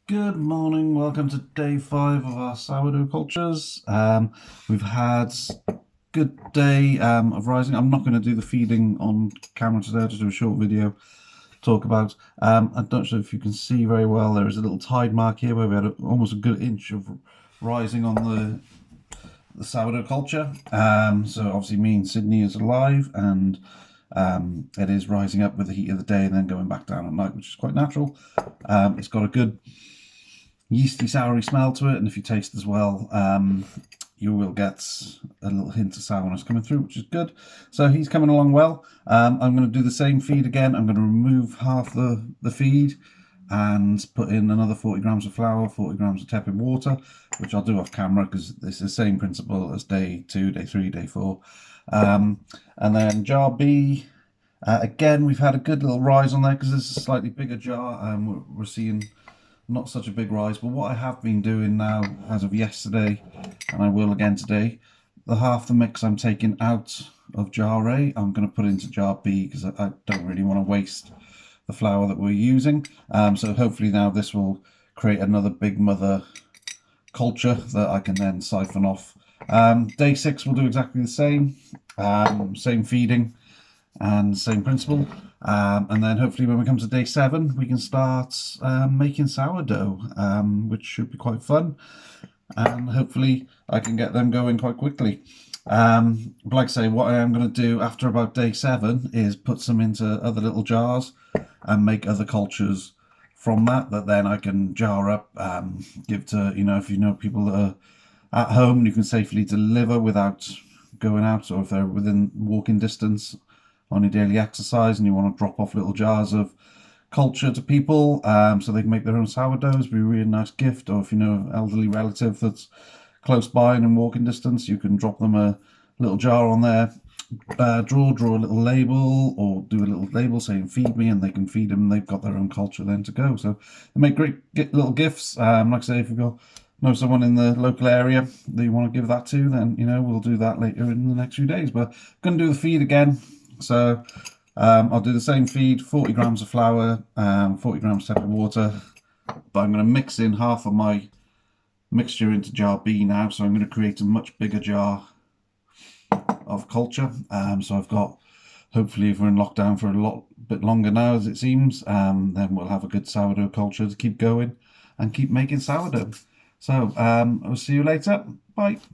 Good morning, welcome to day 5 of our sourdough cultures. We've had a good day of rising. I'm not going to do the feeding on camera today, I'll just do a short video to talk about. I don't know if you can see very well, there is a little tide mark here where we had almost a good inch of rising on the sourdough culture. So obviously me and Sydney is alive, and it is rising up with the heat of the day and then going back down at night, which is quite natural. It's got a good yeasty, soury smell to it, and if you taste as well, you will get a little hint of sourness coming through, which is good. So he's coming along well. I'm going to do the same feed again. I'm going to remove half the feed and put in another 40 grams of flour, 40 grams of tepid water, which I'll do off camera because it's the same principle as day 2, day 3, day 4. And then jar B, again, we've had a good little rise on there because it's a slightly bigger jar. We're seeing not such a big rise, but what I have been doing now as of yesterday, and I will again today, the half the mix I'm taking out of jar A, I'm going to put into jar B because I don't really want to waste the flour that we're using. So hopefully now this will create another big mother culture that I can then siphon off. Day 6 will do exactly the same, same feeding and same principle. And then hopefully when we come to day 7, we can start making sourdough, which should be quite fun. And hopefully I can get them going quite quickly. But like I say, what I am going to do after about day 7 is put some into other little jars and make other cultures from that then I can jar up, give to, if you know people that are at home and you can safely deliver without going out, or if they're within walking distance on your daily exercise and you want to drop off little jars of culture to people so they can make their own sourdoughs, be a really nice gift. Or if you know an elderly relative that's close by and in walking distance, you can drop them a little jar on their draw a little label, or do a little label saying feed me, and they can feed them. They've got their own culture then to go. So they make great little gifts. Like I say, if you've know someone in the local area that you want to give that to, then we'll do that later in the next few days. But I'm going to do the feed again. So I'll do the same feed, 40 grams of flour, 40 grams of tepid water, but I'm going to mix in half of my mixture into jar B now. So I'm going to create a much bigger jar of culture. So I've got, hopefully if we're in lockdown for a bit longer now as it seems, then we'll have a good sourdough culture to keep going and keep making sourdough. So I'll see you later. Bye.